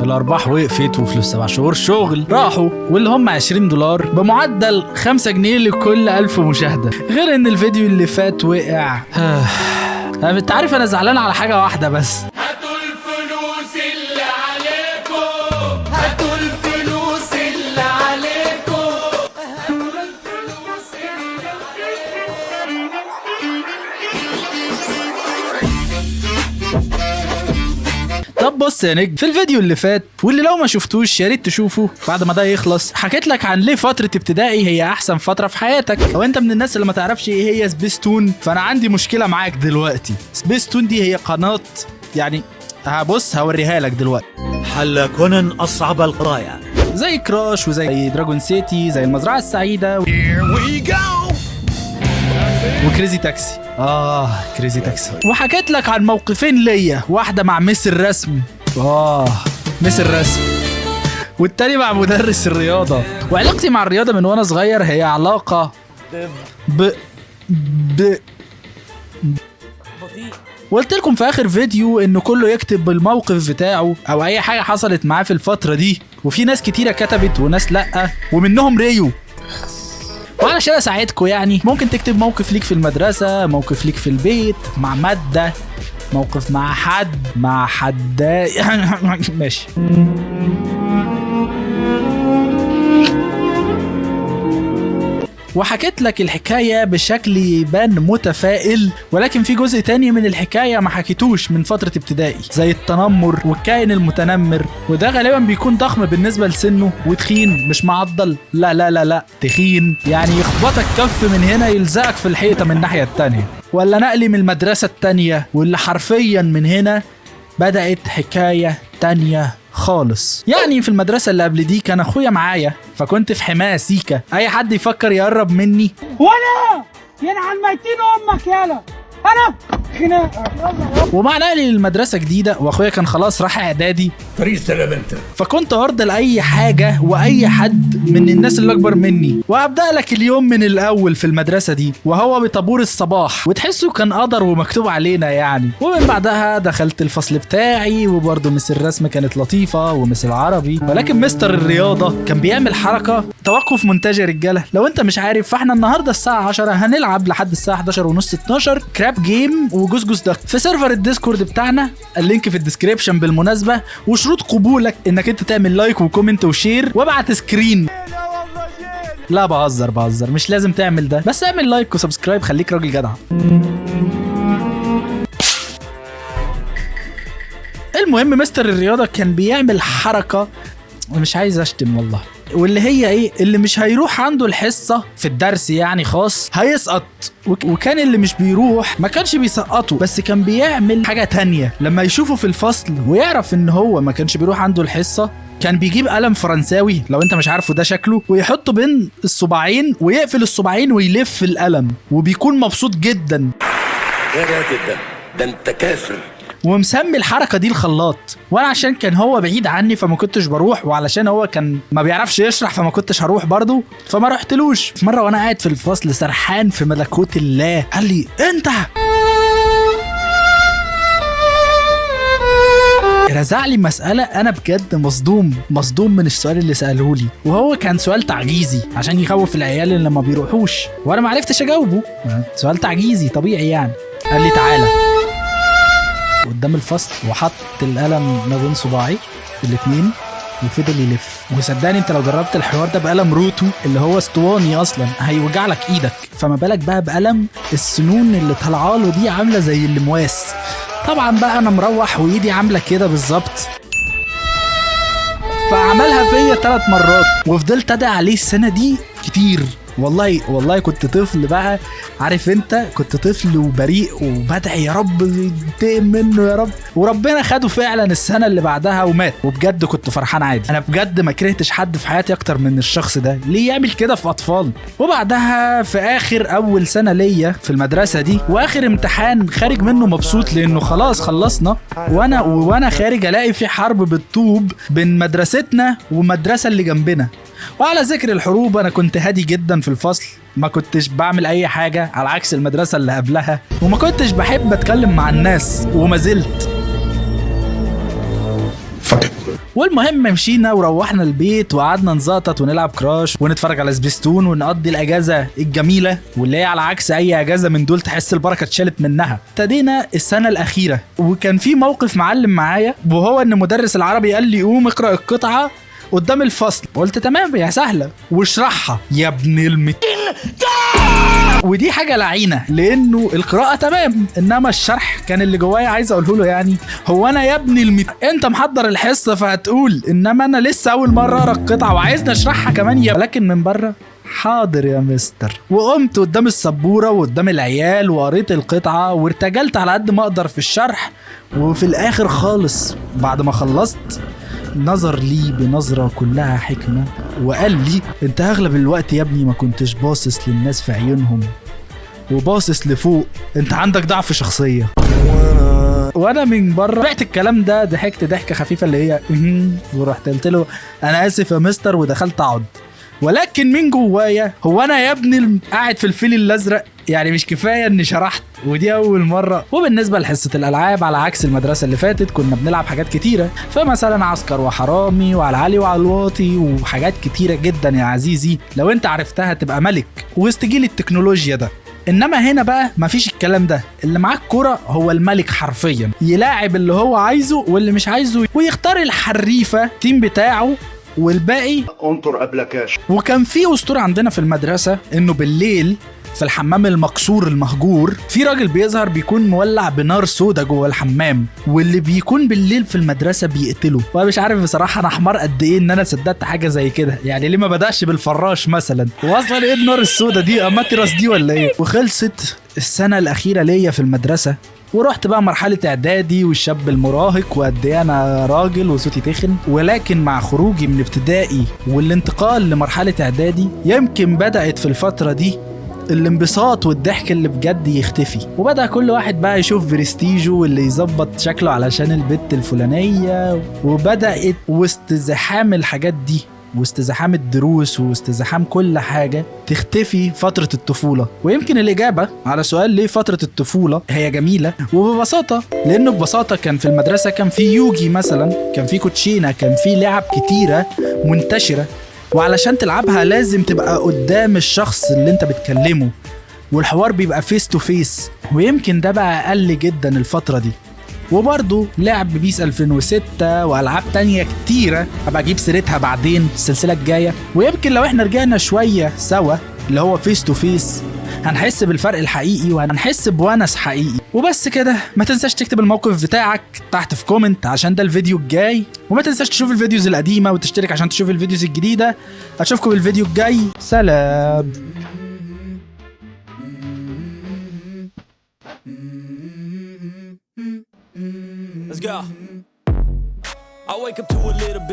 الارباح وقفت وفلوس 7 شهور شغل راحوا، واللي هم $20 بمعدل 5 جنيه لكل 1000 مشاهده. غير ان الفيديو اللي فات وقع. انت عارف انا زعلان على حاجه واحده بس. هاتوا الفلوس اللي عليكم، هاتوا الفلوس اللي عليكم، هاتوا الفلوس اللي عليكم. طب بص يا نجم، في الفيديو اللي فات واللي لو ما شفتوش يا ريت تشوفه بعد ما ده يخلص، حكيت لك عن ليه فتره ابتدائي هي احسن فتره في حياتك. لو انت من الناس اللي ما تعرفش ايه هي سبيستون، فانا عندي مشكله معاك دلوقتي. سبيستون دي هي قناه، يعني هبص هوريها لك دلوقتي. حل كونان أصعب القضايا، زي كراش وزي دراجون سيتي، زي المزرعه السعيده وكريزي تاكسي. كريزي تاكسي. وحكيت لك عن موقفين ليا، واحده مع ميس الرسم، ميس الرسم، والتاني مع مدرس الرياضه. وعلاقتي مع الرياضه من وانا صغير هي علاقه وقلت لكم في اخر فيديو انه كله يكتب بالموقف بتاعه او اي حاجه حصلت معاه في الفتره دي، وفي ناس كتيره كتبت وناس لا، ومنهم ريو. وعلشان اساعدكم يعني ممكن تكتب موقف ليك في المدرسه، موقف ليك في البيت، مع ماده، موقف مع حد ماشي. وحكيت لك الحكاية بشكل يبان متفائل، ولكن في جزء تاني من الحكاية ما حكيتوش من فترة ابتدائي، زي التنمر والكائن المتنمر، وده غالبا بيكون ضخم بالنسبة لسنه وتخين، مش معضل، لا لا لا لا تخين، يعني يخبطك كف من هنا يلزقك في الحيطة من الناحية التانية. ولا نقلي من المدرسة التانية، واللي حرفيا من هنا بدأت حكاية تانية خالص. يعني في المدرسة اللي قبل دي كان اخويا معايا، فكنت في حماية سيكا، اي حد يفكر يقرب مني ولا ينعن ميتين امك يالا انا خناقه. ومع نقلي للمدرسة جديدة واخويا كان خلاص راح اعدادي، فريق سلام انت، فكنت ارضى لاي حاجة واي حد من الناس اللي اكبر مني. وابدأ لك اليوم من الاول في المدرسة دي وهو بطابور الصباح، وتحسه كان قدر ومكتوب علينا يعني. ومن بعدها دخلت الفصل بتاعي، وبرضه مس الرسم كانت لطيفة ومس العربي، ولكن مستر الرياضة كان بيعمل حركة توقف مونتاج يا رجالة. لو انت مش عارف، فاحنا النهاردة الساعة 10 هنلعب لحد الساعة 11:30 12 كراب جيم وجوز دك في سيرفر الديسكورد بتاعنا، اللينك في الديسكريبشن بالمناسبة. وشروط قبولك انك انت تعمل لايك وكومنت وشير وابعت سكرين. لا بهزر، مش لازم تعمل ده، بس اعمل لايك وسبسكرايب، خليك راجل جدع. المهم مستر الرياضة كان بيعمل حركة، مش عايز اشتم والله، واللي هي ايه، اللي مش هيروح عنده الحصة في الدرس يعني خاص هيسقط. وكان اللي مش بيروح ما كانش بيسقطه، بس كان بيعمل حاجة تانية. لما يشوفه في الفصل ويعرف ان هو ما كانش بيروح عنده الحصة، كان بيجيب قلم فرنساوي، لو انت مش عارفه ده شكله، ويحطه بين الصباعين ويقفل الصباعين ويلف القلم، وبيكون مبسوط جدا. يا راجل ده انت كافر. ومسمي الحركة دي الخلاط. وانا عشان كان هو بعيد عني فما كنتش بروح، وعلشان هو كان ما بيعرفش يشرح فما كنتش هروح برضو، فما رحتلوش. في مرة وانا قاعد في الفصل سرحان في ملكوت الله، قال لي انت، رزع لي مسألة أنا بجد مصدوم من السؤال اللي سأله لي، وهو كان سؤال تعجيزي عشان يخوف العيال اللي ما بيروحوش، وأنا ما عرفتش أجاوبه. سؤال تعجيزي طبيعي يعني. قال لي تعالى قدام الفصل، وحط القلم ما بين صباعي الاتنين وفضل يلف. وصدقني انت لو جربت الحوار ده بقلم روتو اللي هو اسطواني اصلا هيوجع لك ايدك، فما بالك بقى بقلم السنون اللي طالعه له دي عامله زي المواس. طبعا بقى انا مروح وايدي عامله كده بالظبط، فعملها فيا 3 مرات، وفضلت ادعي عليه السنه دي كتير. والله كنت طفل بقى، عارف انت، كنت طفل وبريء وبدعي يا رب ينتقم منه يا رب، وربنا خده فعلا السنه اللي بعدها ومات. وبجد كنت فرحان عادي، انا بجد ما كرهتش حد في حياتي اكتر من الشخص ده، ليه يعمل كده في اطفال. وبعدها في اخر اول سنه ليا في المدرسه دي، واخر امتحان خارج منه مبسوط لانه خلاص خلصنا، وانا خارج الاقي في حرب بالطوب بين مدرستنا والمدرسه اللي جنبنا. وعلى ذكر الحروب، انا كنت هادي جدا في الفصل، ما كنتش بعمل اي حاجة على عكس المدرسة اللي قبلها، وما كنتش بحب اتكلم مع الناس، وما زلت. والمهم مشينا وروحنا البيت وقعدنا نزقطط ونلعب كراش ونتفرج على سبيستون ونقضي الاجازه الجميله واللي هي على عكس اي اجازه من دول تحس البركه اتشالت منها. ابتدينا السنه الاخيره وكان في موقف معلم معايا، وهو ان مدرس العربي قال لي قوم اقرا القطعه قدام الفصل. قلت تمام يا سهله واشرحها يا ابن ودي حاجه لعينه لانه القراءه تمام انما الشرح كان اللي جوايا عايز اقوله له يعني هو انا يا ابن انت محضر الحصه فهتقول، انما انا لسه اول مره اقرا القطعه وعايزني اشرحها كمان ولكن من بره حاضر يا مستر. وقمت قدام السبوره وقدام العيال وقريت القطعه وارتجلت على قد ما اقدر في الشرح. وفي الاخر خالص بعد ما خلصت نظر لي بنظرة كلها حكمة وقال لي انت اغلب الوقت يا ابني ما كنتش باصص للناس في عيونهم وباصص لفوق، انت عندك ضعف شخصية. وانا من بره بعت الكلام ده ضحكت ضحكة خفيفة اللي هي ورحت قلت له انا اسف يا مستر ودخلت اقعد. ولكن من جوايا هو انا يا ابني قاعد في الفيل الازرق يعني مش كفايه اني شرحت ودي اول مره. وبالنسبه لحصه الالعاب على عكس المدرسه اللي فاتت كنا بنلعب حاجات كتيره، فمثلا عسكر وحرامي وعلى العالي وعلى الواطي وحاجات كتيره جدا يا عزيزي لو انت عرفتها تبقى ملك وسط جيل التكنولوجيا ده. انما هنا بقى مفيش الكلام ده، اللي معاك كرة هو الملك حرفيا يلاعب اللي هو عايزه واللي مش عايزه ويختار الحريفه تيم بتاعه والباقي انطر قبلكاش. وكان في اسطوره عندنا في المدرسه انه بالليل في الحمام المكسور المهجور في راجل بيظهر بيكون مولع بنار سودا جوه الحمام، واللي بيكون بالليل في المدرسه بيقتله. وانا مش عارف بصراحه انا حمار قد ايه ان انا صدقت حاجه زي كده، يعني ليه ما بداش بالفراش مثلا؟ واصلا ايه النار السودا دي؟ اماتيراس دي ولا ايه؟ وخلصت السنه الاخيره ليا في المدرسه ورحت بقى مرحلة اعدادي والشاب المراهق وقد ايه انا راجل وصوتي تخن. ولكن مع خروجي من ابتدائي والانتقال لمرحلة اعدادي يمكن بدأت في الفترة دي الانبساط والضحك اللي بجد يختفي، وبدأ كل واحد بقى يشوف برستيجه واللي يظبط شكله علشان البت الفلانية. وبدأت وسط زحام الحاجات دي وسط زحام الدروس وسط زحام كل حاجة تختفي فترة الطفولة. ويمكن الإجابة على سؤال ليه فترة الطفولة هي جميلة وببساطة لأنه ببساطة كان في المدرسة كان في يوجي مثلا، كان في كوتشينة، كان في لعب كتيرة منتشرة وعلشان تلعبها لازم تبقى قدام الشخص اللي انت بتكلمه والحوار بيبقى فيس تو فيس، ويمكن ده بقى أقل جدا الفترة دي. وبرضو لعب بيس 2006 والعاب تانية كتيرة ابقى اجيب سيرتها بعدين السلسلة الجاية. ويمكن لو احنا رجعنا شوية سوا اللي هو فيس تو فيس هنحس بالفرق الحقيقي وهنحس بونس حقيقي. وبس كده، ما تنساش تكتب الموقف بتاعك تحت في كومنت عشان ده الفيديو الجاي، وما تنساش تشوف الفيديوز القديمة وتشترك عشان تشوف الفيديوز الجديدة. اشوفكم بالفيديو الجاي، سلام. Let's go. I wake up to a little bit